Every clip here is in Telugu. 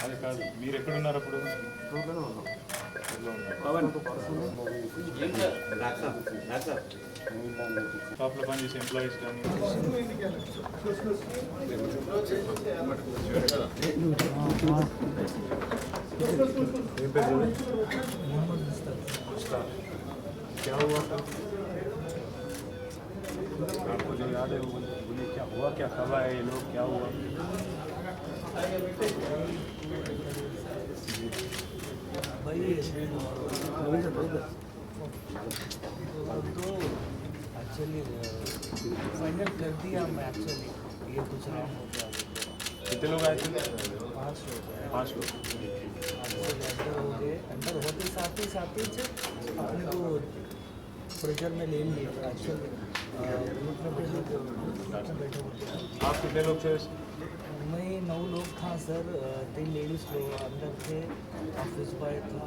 అది కాదు, మీరు ఎక్కడున్నారు అప్పుడు? షాప్లో పనిచేసే ఎంప్లాయీస్ కానీ क्या हुआ था? आपको जो याद है वो बोलिए, क्या हुआ, क्या कब आए ये लोग, क्या हुआ? भाई तो एक्चुअली फाइनल कर दिया मैं एक्चुअली, ये कुछ रॉन्ग हो गया। कितने लोग आए थे? 5 लोग। 5 लोग अंदर हो गए, अंदर होते साथ ही अपने को प्रेशर में ले लिए एक्चुअली। ग्रुप में बैठे होते। आप कितने लोग थे? मैं 9 लोग था सर। 3 लेडीज़ लोग अंदर थे, ऑफिस बॉय था,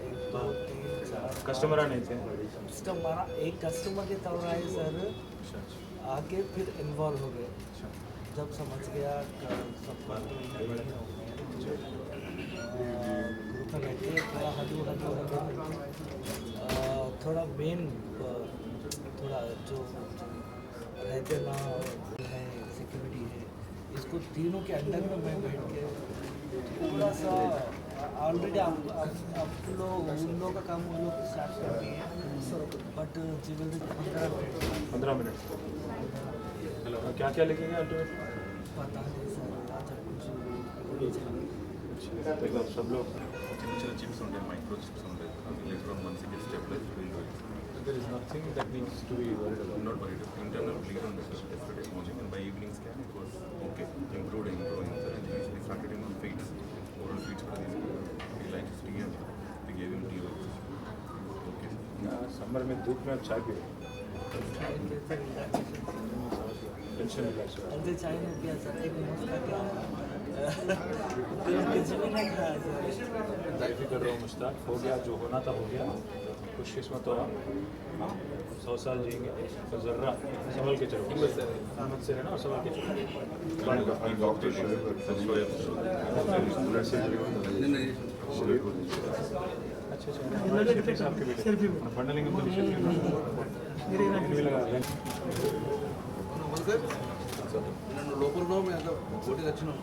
1 2 3 4 कस्टमर नहीं थे? हमारा एक कस्टमर के तौर आए सर, आके फिर इन्वॉल्व हो गए। जब समझ गया सब बात ग्रुप में बैठे थोड़ा थोड़ा मेन थोड़ा जो रहते ना है सिक्योरिटी है, इसको तीनों के अंडर में मैं बैठ के थोड़ा सा ऑलरेडी आप लोग उन लोगों का काम उन लोग स्टार्ट कर दिए हैं, बट जीवन 15 मिनट। हेलो, क्या क्या लिखेंगे अल्टीमेट? पता नहीं सर, मतलब सब लोग chips on the micro chips on the later on once it is stabilized we will do it. there is nothing that needs to be worried about. I'm not worried. Internal bleed on the yesterday morning and by evening scan it was okay, improving sir, and we started him on feeds, oral feeds for these. We like tea and we gave him tea also. Okay. Summer में धूप में चाय पी टेंशन रिलैक्स हो। अंदर चाय में पिया सर, एक मस्त क्या कुछ भी नहीं खाया सर। तारीफ कर रहा हूँ मुश्ताक, हो गया जो होना था हो गया, खुशकिस्मत हो आप, 100 साल जिएंगे तो ज़र्रा संभल के चलो, हिम्मत से रहना और संभल के चलो। Doctor अच्छा आपके बेटे फंडलिंग तो లోపల పోటీ వచ్చినాం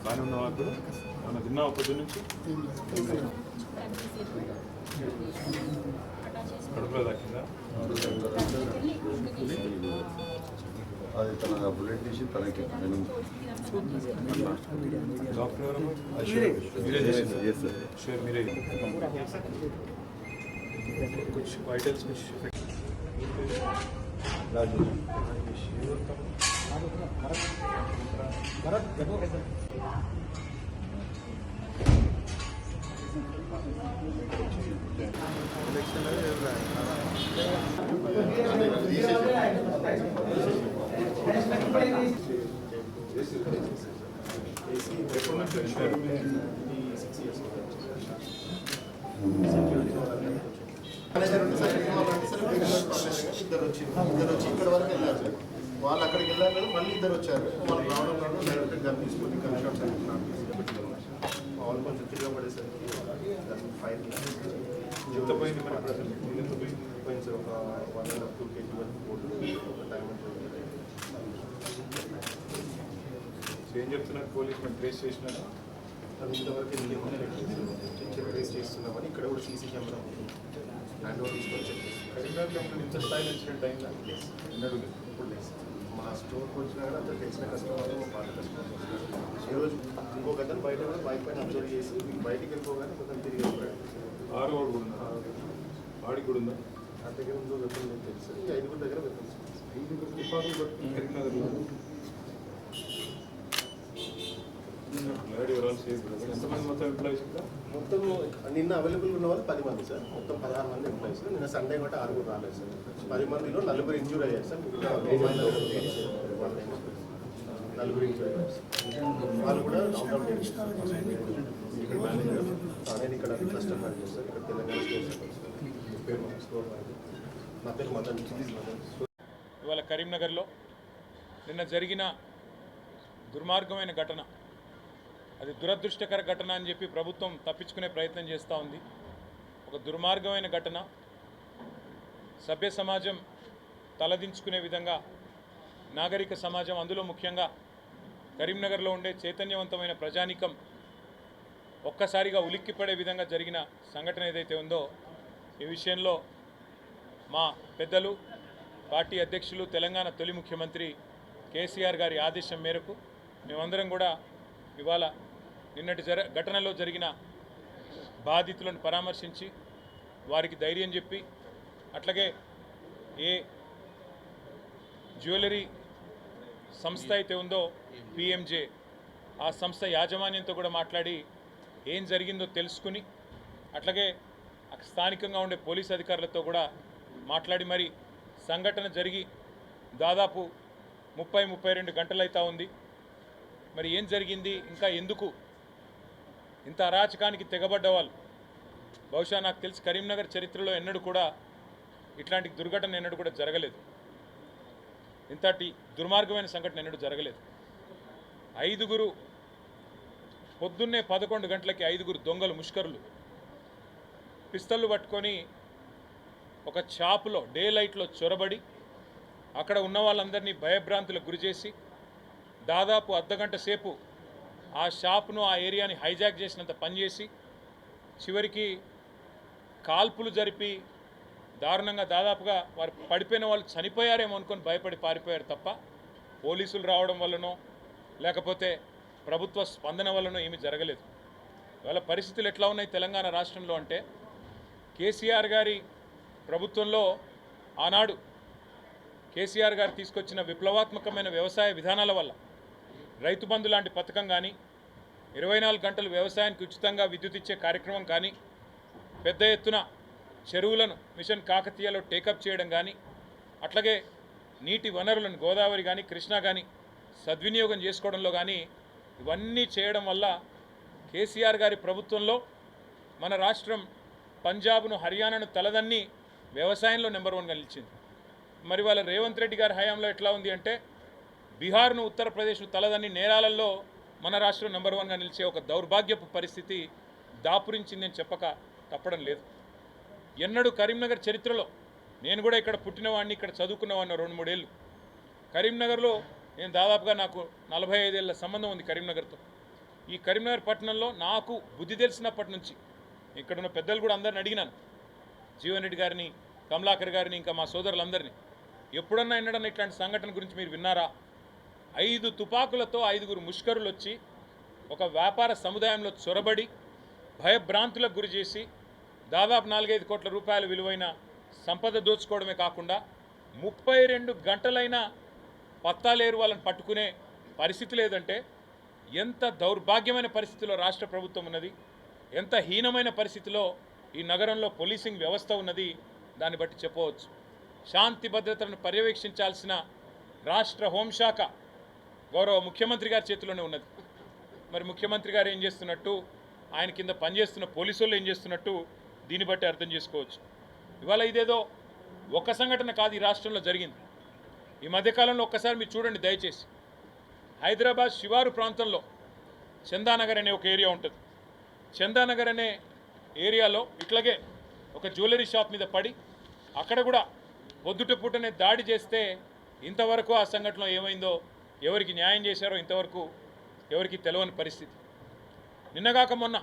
బాగానే ఉన్నావా? అప్పుడు మనం తిన్నావు పొద్దు నుంచి కడుపులో దాకిందా? అది తన బుల్లెట్ తీసి తనకి డాక్టర్ ఎవరు? మీరే చేసింది షూర్ మీరే कुछ वाइटल्स कुछ राजू ఇద్దరు వచ్చి ఇక్కడ వరకు వెళ్ళారు సార్. వాళ్ళు అక్కడికి వెళ్ళారు కదా, మళ్ళీ ఇద్దరు వచ్చారు. వాళ్ళు రావడం డైరెక్ట్ గన్ తీసుకొని గన్ షాట్ వాళ్ళు కొంచెం తిరగబడేసరికి ఫైర్ ఎంత పోయింది మరి ఇప్పుడు అసలు? ఎంత పోయింది? పోయింది సార్. ఒక 1.5 2 kg వరకు పోతుంది. ఒక టైం ఏం చెప్తున్నారు పోలీస్? మేము ట్రేస్ చేసినారా? అది ఇంతవరకు ట్రేస్ చేస్తున్నామని ఇక్కడ కూడా సీసీ కెమెరా హ్యాండ్ ఓవర్ తీసుకొని చెక్ చేస్తున్నాం. కరీంనగర్లో ఇంత స్థాయిలో ఇన్సిడెంట్ అయిందా? ఎన్నడూ లేదు. ఇప్పుడు లేదు సార్. మా స్టోర్కి వచ్చినా కూడా అంతా తెలిసిన కస్టమర్లు, మా పాత కస్టమర్స్ వస్తున్నారు. ఈరోజు ఇంకొక అతను బయట కూడా బైక్ పైన అబ్జర్వ్ చేసి బయటికి వెళ్ళిపోగానే కొంచెం తిరిగి వెళ్ళిపోయాడు. ఆరు వాడు కూడా ఉందా? వాడికి కూడా ఉందా? నా దగ్గర ఉందో వెపన్ లేదు తెలుసు. ఈ 5 దగ్గర వెపన్స్ 5 తుపాకులు పట్టుకుని కరీంనగర్లో ఎంతమంది మొత్తం ఎంప్లాయీస్ ఇక్కడ? మొత్తం నిన్న అవైలబుల్ ఉన్న వాళ్ళు 10 మంది సార్. మొత్తం 16 మంది ఎంప్లాయీస్. నిన్న సండే కూడా 6 రాలేదు సార్. 10 మందిలో 4 ఇంజ్యూర్ అయ్యారు సార్. 4 ఇంజ్యూర్ అయ్యారు. వాళ్ళు కూడా అవుట్ ఆఫ్ డేట్. నేను ఇక్కడ కస్టమర్ మేనేజర్ సార్. ఇక్కడ తెలంగాణ స్టోర్ నా పేరు మదన్. ఇవాళ కరీంనగర్లో నిన్న జరిగిన దుర్మార్గమైన ఘటన, అది దురదృష్టకర ఘటన అని చెప్పి ప్రభుత్వం తప్పించుకునే ప్రయత్నం చేస్తూ ఉంది. ఒక దుర్మార్గమైన ఘటన, సభ్య సమాజం తలదించుకునే విధంగా నాగరిక సమాజం, అందులో ముఖ్యంగా కరీంనగర్లో ఉండే చైతన్యవంతమైన ప్రజానీకం ఒక్కసారిగా ఉలిక్కిపడే విధంగా జరిగిన సంఘటన ఏదైతే ఉందో, ఈ విషయంలో మా పెద్దలు, పార్టీ అధ్యక్షులు, తెలంగాణ తొలి ముఖ్యమంత్రి కేసీఆర్ గారి ఆదేశం మేరకు మేమందరం కూడా ఇవాళ నిన్నటి ఘటనలో జరిగిన బాధితులను పరామర్శించి వారికి ధైర్యం చెప్పి, అట్లాగే ఏ జ్యువెలరీ సంస్థ అయితే ఉందో పిఎంజే, ఆ సంస్థ యాజమాన్యంతో కూడా మాట్లాడి ఏం జరిగిందో తెలుసుకుని, అట్లాగే స్థానికంగా ఉండే పోలీస్ అధికారులతో కూడా మాట్లాడి మరి సంఘటన జరిగి దాదాపు 30-32 గంటలైతా ఉంది. మరి ఏం జరిగింది, ఇంకా ఎందుకు ఇంత అరాచకానికి తెగబడ్డ వాళ్ళు, బహుశా నాకు తెలిసి కరీంనగర్ చరిత్రలో ఎన్నడూ కూడా ఇట్లాంటి దుర్ఘటన ఎన్నడూ కూడా జరగలేదు, ఇంతటి దుర్మార్గమైన సంఘటన ఎన్నడూ జరగలేదు. 5 పొద్దున్నే 11 గంటలకి 5 దొంగలు, ముష్కరులు పిస్తళ్ళు పట్టుకొని ఒక షాపులో డే లైట్లో చొరబడి అక్కడ ఉన్న వాళ్ళందరినీ భయభ్రాంతులకు గురి చేసి దాదాపు అర్ధగంట సేపు ఆ షాపును, ఆ ఏరియాని హైజాక్ చేసినంత పనిచేసి చివరికి కాల్పులు జరిపి దారుణంగా దాదాపుగా వారు పడిపోయిన వాళ్ళు చనిపోయారేమో అనుకొని భయపడి పారిపోయారు తప్ప పోలీసులు రావడం వల్లనో లేకపోతే ప్రభుత్వ స్పందన వల్లనో ఏమీ జరగలేదు. ఇవాళ పరిస్థితులు ఎట్లా ఉన్నాయి తెలంగాణ రాష్ట్రంలో అంటే, కేసీఆర్ గారి ప్రభుత్వంలో ఆనాడు కేసీఆర్ గారు తీసుకొచ్చిన విప్లవాత్మకమైన వ్యవసాయ విధానాల వల్ల రైతు బంధు లాంటి పథకం కానీ, 24 గంటలు వ్యవసాయానికి ఉచితంగా విద్యుత్ ఇచ్చే కార్యక్రమం కానీ, పెద్ద ఎత్తున చెరువులను మిషన్ కాకతీయలో టేకప్ చేయడం కానీ, అట్లాగే నీటి వనరులను గోదావరి కానీ కృష్ణా కానీ సద్వినియోగం చేసుకోవడంలో కానీ ఇవన్నీ చేయడం వల్ల కేసీఆర్ గారి ప్రభుత్వంలో మన రాష్ట్రం పంజాబ్ను, హర్యానాను తలదన్ని వ్యవసాయంలో నెంబర్ 1గా నిలిచింది. మరి వాళ్ళ రేవంత్ రెడ్డి గారి హయాంలో ఎట్లా ఉంది అంటే, బీహార్ను, ఉత్తరప్రదేశ్ను తలదన్ని నేరాలలో మన రాష్ట్రం నెంబర్ 1గా నిలిచే ఒక దౌర్భాగ్యపు పరిస్థితి దాపురించిందని చెప్పక తప్పడం లేదు. ఎన్నడూ కరీంనగర్ చరిత్రలో, నేను కూడా ఇక్కడ పుట్టినవాడిని, ఇక్కడ చదువుకున్నవాడిని 2-3 ఏళ్ళు. కరీంనగర్లో నేను దాదాపుగా నాకు 45 ఏళ్ళ సంబంధం ఉంది కరీంనగర్తో. ఈ కరీంనగర్ పట్టణంలో నాకు బుద్ధి తెలిసినప్పటి నుంచి ఇక్కడున్న పెద్దలు కూడా అందరిని అడిగినాను, జీవన్ రెడ్డి గారిని, కమలాకర్ గారిని, ఇంకా మా సోదరులందరినీ, ఎప్పుడన్నా ఎన్నడన్నా ఇట్లాంటి సంఘటన గురించి మీరు విన్నారా? 5 తుపాకులతో 5 ముష్కరులు వచ్చి ఒక వ్యాపార సముదాయంలో చొరబడి భయభ్రాంతులకు గురి చేసి దాదాపు 4-5 కోట్ల రూపాయల విలువైన సంపద దోచుకోవడమే కాకుండా 32 గంటలైనా పత్తాలేరు వాళ్ళని పట్టుకునే పరిస్థితి లేదంటే ఎంత దౌర్భాగ్యమైన పరిస్థితిలో రాష్ట్ర ప్రభుత్వం ఉన్నది, ఎంత హీనమైన పరిస్థితిలో ఈ నగరంలో పోలీసింగ్ వ్యవస్థ ఉన్నది, దాన్ని బట్టి చెప్పవచ్చు. శాంతి భద్రతలను పర్యవేక్షించాల్సిన రాష్ట్ర హోంశాఖ గౌరవ ముఖ్యమంత్రి గారి చేతిలోనే ఉన్నది. మరి ముఖ్యమంత్రి గారు ఏం చేస్తున్నట్టు, ఆయన కింద పనిచేస్తున్న పోలీసు వాళ్ళు ఏం చేస్తున్నట్టు దీన్ని బట్టి అర్థం చేసుకోవచ్చు. ఇవాళ ఇదేదో ఒక సంఘటన కాదు ఈ రాష్ట్రంలో జరిగింది. ఈ మధ్యకాలంలో ఒక్కసారి మీరు చూడండి దయచేసి, హైదరాబాద్ శివారు ప్రాంతంలో చందానగర్ అనే ఒక ఏరియా ఉంటుంది. చందానగర్ అనే ఏరియాలో ఇట్లాగే ఒక జ్యువెలరీ షాప్ మీద పడి అక్కడ కూడా పొద్దుట పూటనే దాడి చేస్తే ఇంతవరకు ఆ సంఘటనలో ఏమైందో, ఎవరికి న్యాయం చేశారో ఇంతవరకు ఎవరికి తెలియని పరిస్థితి. నిన్నగాక మొన్న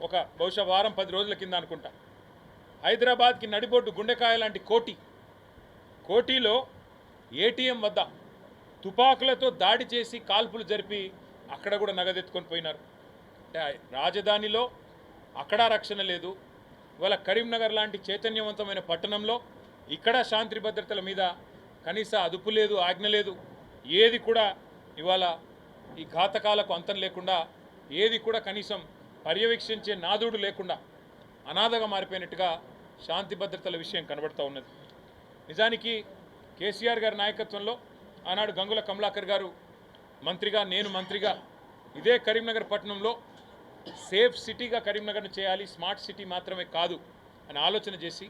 ఒక బహుశా వారం 10 రోజుల కింద అనుకుంటా, హైదరాబాద్కి నడిబొడ్డు గుండెకాయ లాంటి కోటిలో ఏటీఎం వద్ద తుపాకులతో దాడి చేసి కాల్పులు జరిపి అక్కడ కూడా నగదెత్తుకొని పోయినారు. అంటే రాజధానిలో అక్కడ రక్షణ లేదు. ఇవాళ కరీంనగర్ లాంటి చైతన్యవంతమైన పట్టణంలో ఇక్కడ శాంతి భద్రతల మీద కనీస అదుపు లేదు, ఆజ్ఞ లేదు. ఏది కూడా ఇవాళ ఈ ఘాతకాలకు అంతం లేకుండా, ఏది కూడా కనీసం పర్యవేక్షించే నాదుడు లేకుండా అనాథగా మారిపోయినట్టుగా శాంతి భద్రతల విషయం కనబడుతూ ఉన్నది. నిజానికి కేసీఆర్ గారి నాయకత్వంలో ఆనాడు గంగుల కమలాకర్ గారు మంత్రిగా, నేను మంత్రిగా ఇదే కరీంనగర్ పట్టణంలో సేఫ్ సిటీగా కరీంనగర్ను చేయాలి, స్మార్ట్ సిటీ మాత్రమే కాదు అని ఆలోచన చేసి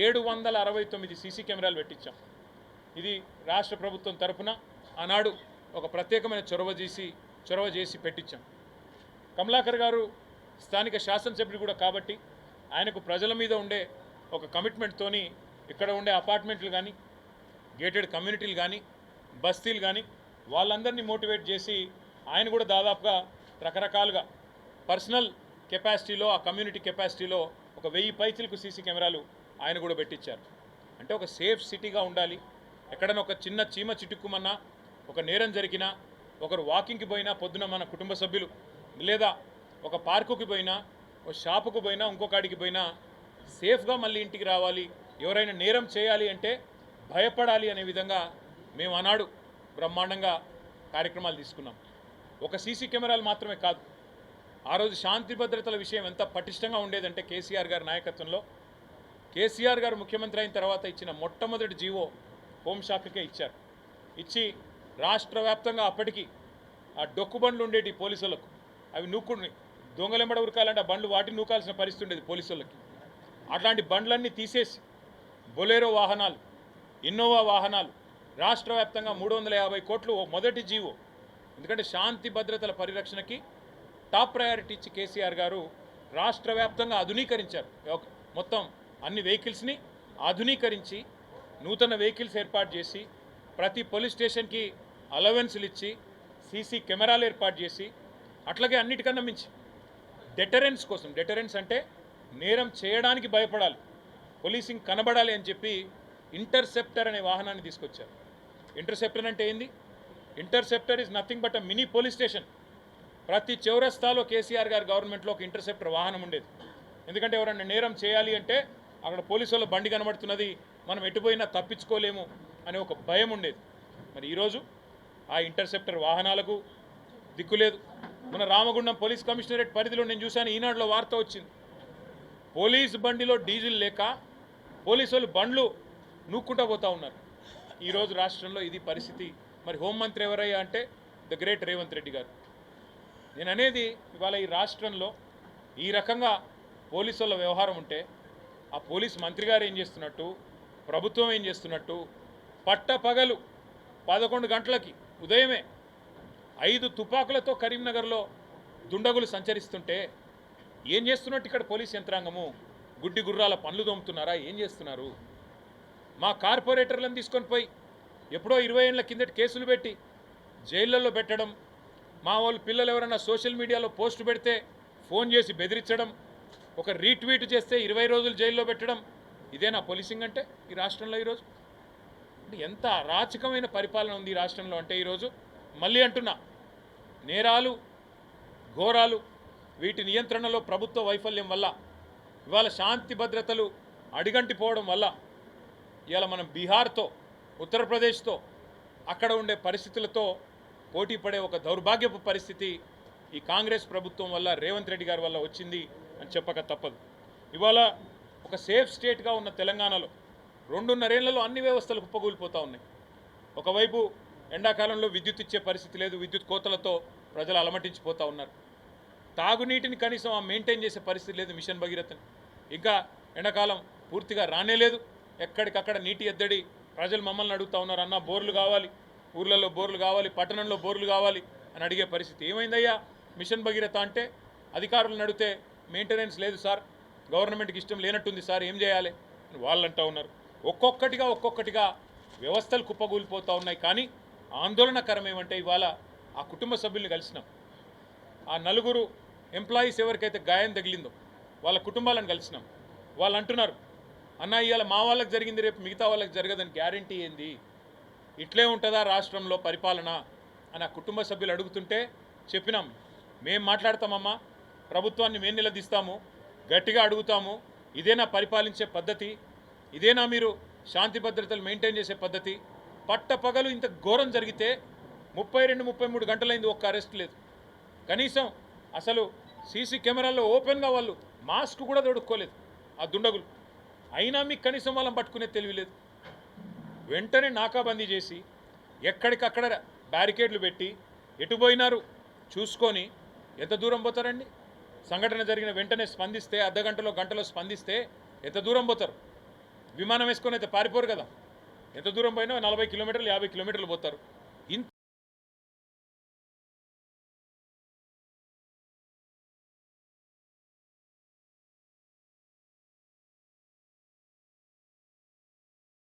769 సీసీ కెమెరాలు పెట్టించాం. ఇది రాష్ట్ర ప్రభుత్వం తరఫున ఆనాడు ఒక ప్రత్యేకమైన చొరవ చేసి పెట్టించాం. కమలాకర్ గారు స్థానిక శాసనసభ్యుడు కూడా కాబట్టి ఆయనకు ప్రజల మీద ఉండే ఒక కమిట్మెంట్తోని ఇక్కడ ఉండే అపార్ట్మెంట్లు కానీ, గేటెడ్ కమ్యూనిటీలు కానీ, బస్తీలు కానీ వాళ్ళందరినీ మోటివేట్ చేసి ఆయన కూడా దాదాపుగా రకరకాలుగా పర్సనల్ కెపాసిటీలో, ఆ కమ్యూనిటీ కెపాసిటీలో ఒక 1000 పైచలకు సీసీ కెమెరాలు ఆయన కూడా పెట్టించారు. అంటే ఒక సేఫ్ సిటీగా ఉండాలి. ఎక్కడైనా ఒక చిన్న చీమ చిటుక్కుమన్నా, ఒక నేరం జరిగినా, ఒకరు వాకింగ్కి పోయినా పొద్దున మన కుటుంబ సభ్యులు, లేదా ఒక పార్కుకి పోయినా, ఒక షాపుకు పోయినా, ఇంకొకడికి పోయినా సేఫ్గా మళ్ళీ ఇంటికి రావాలి. ఎవరైనా నేరం చేయాలి అంటే భయపడాలి అనే విధంగా మేము ఆనాడు బ్రహ్మాండంగా కార్యక్రమాలు తీసుకున్నాం. ఒక సీసీ కెమెరాలు మాత్రమే కాదు, ఆ రోజు శాంతి భద్రతల విషయం ఎంత పటిష్టంగా ఉండేదంటే కేసీఆర్ గారి నాయకత్వంలో, కేసీఆర్ గారు ముఖ్యమంత్రి అయిన తర్వాత ఇచ్చిన మొట్టమొదటి జీవో హోంశాఖకే ఇచ్చారు. ఇచ్చి రాష్ట్ర వ్యాప్తంగా అప్పటికి ఆ డొక్కు బండ్లు ఉండేటి పోలీసులకు, అవి నూక్కుని దొంగలెంబడ ఉరకాలంటే ఆ బండ్లు వాటిని నూకాల్సిన పరిస్థితి ఉండేది పోలీసులకి. అట్లాంటి బండ్లన్నీ తీసేసి బొలేరో వాహనాలు, ఇన్నోవా వాహనాలు, రాష్ట్ర వ్యాప్తంగా 350 కోట్లు మొదటి జీవో. ఎందుకంటే శాంతి భద్రతల పరిరక్షణకి టాప్ ప్రయారిటీ ఇచ్చి కేసీఆర్ గారు రాష్ట్ర వ్యాప్తంగా ఆధునీకరించారు. మొత్తం అన్ని వెహికల్స్ని ఆధునీకరించి నూతన వెహికల్స్ ఏర్పాటు చేసి ప్రతి పోలీస్ స్టేషన్కి అలవెన్స్లు ఇచ్చి సీసీ కెమెరాలు ఏర్పాటు చేసి, అట్లాగే అన్నిటికన్నా మించి డెటరెన్స్ కోసం, డెటరెన్స్ అంటే నేరం చేయడానికి భయపడాలి, పోలీసింగ్ కనబడాలి అని చెప్పి ఇంటర్సెప్టర్ అనే వాహనాన్ని తీసుకొచ్చారు. ఇంటర్సెప్టర్ అంటే ఏంది? Interceptor is nothing but a mini police station. ప్రతి చౌరస్తాలో కేసీఆర్ గారి గవర్నమెంట్లో ఒక ఇంటర్సెప్టర్ వాహనం ఉండేది. ఎందుకంటే ఎవరైనా నేరం చేయాలి అంటే అక్కడ పోలీసు వాళ్ళ బండి కనబడుతున్నది, మనం ఎటుపోయినా తప్పించుకోలేము అనే ఒక భయం ఉండేది. మరి ఈరోజు ఆ ఇంటర్సెప్టర్ వాహనాలకు దిక్కులేదు. మన రామగుండం పోలీస్ కమిషనరేట్ పరిధిలో నేను చూశాను, ఈనాడులో వార్త వచ్చింది, పోలీసు బండిలో డీజిల్ లేక పోలీసు వాళ్ళు బండ్లు నూక్కుంటూ పోతూ ఉన్నారు. ఈరోజు రాష్ట్రంలో ఇది పరిస్థితి. మరి హోంమంత్రి ఎవరయ్యా అంటే ద గ్రేట్ రేవంత్ రెడ్డి గారు. నేను అనేది ఇవాళ ఈ రాష్ట్రంలో ఈ రకంగా పోలీసు వాళ్ళ వ్యవహారం ఉంటే ఆ పోలీస్ మంత్రి గారు ఏం చేస్తున్నట్టు, ప్రభుత్వం ఏం చేస్తున్నట్టు, పట్టపగలు 11 గంటలకి ఉదయమే 5 తుపాకులతో కరీంనగర్లో దుండగులు సంచరిస్తుంటే ఏం చేస్తున్నట్టు ఇక్కడ పోలీస్ యంత్రాంగము? గుడ్డి గుర్రాల పనులు దొమ్ముతున్నారా? ఏం చేస్తున్నారు? మా కార్పొరేటర్లను తీసుకొని పోయి ఎప్పుడో 20 ఏళ్ల కిందటి కేసులు పెట్టి జైళ్ళల్లో పెట్టడం, మా వాళ్ళు పిల్లలు ఎవరైనా సోషల్ మీడియాలో పోస్ట్ పెడితే ఫోన్ చేసి బెదిరించడం, ఒక రీట్వీట్ చేస్తే 20 రోజులు జైల్లో పెట్టడం, ఇదేనా పోలీసింగ్ అంటే ఈ రాష్ట్రంలో? ఈరోజు అంటే ఎంత అరాచకమైన పరిపాలన ఉంది ఈ రాష్ట్రంలో అంటే ఈరోజు మళ్ళీ అంటున్నా, నేరాలు, ఘోరాలు, వీటి నియంత్రణలో ప్రభుత్వ వైఫల్యం వల్ల, ఇవాళ శాంతి భద్రతలు అడిగంటిపోవడం వల్ల ఇవాళ మనం బీహార్తో, ఉత్తరప్రదేశ్తో, అక్కడ ఉండే పరిస్థితులతో పోటీ పడే ఒక దౌర్భాగ్యపు పరిస్థితి ఈ కాంగ్రెస్ ప్రభుత్వం వల్ల, రేవంత్ రెడ్డి గారి వల్ల వచ్చింది అని చెప్పక తప్పదు. ఇవాళ ఒక సేఫ్ స్టేట్గా ఉన్న తెలంగాణలో 2.5 ఏళ్లలో అన్ని వ్యవస్థలు కుప్పకూలిపోతూ ఉన్నాయి. ఒకవైపు ఎండాకాలంలో విద్యుత్ ఇచ్చే పరిస్థితి లేదు, విద్యుత్ కోతలతో ప్రజలు అలమటించిపోతూ ఉన్నారు. తాగునీటిని కనీసం మెయింటైన్ చేసే పరిస్థితి లేదు మిషన్ భగీరథని. ఇంకా ఎండాకాలం పూర్తిగా రానేలేదు, ఎక్కడికక్కడ నీటి ఎద్దడి. ప్రజలు మమ్మల్ని అడుగుతూ ఉన్నారు, అన్న బోర్లు కావాలి, ఊర్లలో బోర్లు కావాలి, పట్టణంలో బోర్లు కావాలి అని అడిగే పరిస్థితి. ఏమైందయ్యా మిషన్ భగీరథ అంటే? అధికారులను అడిగితే మెయింటెనెన్స్ లేదు సార్, గవర్నమెంట్కి ఇష్టం లేనట్టుంది సార్, ఏం చేయాలి అని వాళ్ళు అంటూ ఉన్నారు. ఒక్కొక్కటిగా వ్యవస్థలు కుప్పగూలిపోతూ ఉన్నాయి. కానీ ఆందోళనకరం ఏమంటే ఇవాళ ఆ కుటుంబ సభ్యుల్ని కలిసినాం, ఆ 4 ఎంప్లాయీస్ ఎవరికైతే గాయం తగిలిందో వాళ్ళ కుటుంబాలను కలిసినాం. వాళ్ళు అంటున్నారు, అన్న ఇవాళ మా వాళ్ళకి జరిగింది రేపు మిగతా వాళ్ళకి జరగదని గ్యారంటీ ఏంది? ఇట్లే ఉంటుందా రాష్ట్రంలో పరిపాలన అని ఆ కుటుంబ సభ్యులు అడుగుతుంటే చెప్పినాం, మేము మాట్లాడతామమ్మా, ప్రభుత్వాన్ని మేము నిలదీస్తాము, గట్టిగా అడుగుతాము, ఇదేనా పరిపాలించే పద్ధతి? ఇదేనా మీరు శాంతి భద్రతలు మెయింటైన్ చేసే పద్ధతి? పట్టపగలు ఇంత ఘోరం జరిగితే 32-33 గంటలైంది, ఒక్క అరెస్ట్ లేదు. కనీసం అసలు సీసీ కెమెరాల్లో ఓపెన్గా వాళ్ళు మాస్క్ కూడా తొడుక్కోలేదు ఆ దుండగులు. అయినా మీకు కనీసం వాళ్ళని పట్టుకునే తెలియలేదు. వెంటనే నాకాబందీ చేసి ఎక్కడికక్కడ బ్యారికేడ్లు పెట్టి ఎటు పోయినారు చూసుకొని ఎంత దూరం పోతారండి? సంఘటన జరిగిన వెంటనే స్పందిస్తే, అర్ధగంటలో గంటలో స్పందిస్తే ఎంత దూరం పోతారు? విమానం వేసుకొని అయితే పారిపోరు కదా. ఎంత దూరం పోయినా 40 కిలోమీటర్లు 50 కిలోమీటర్లు పోతారు.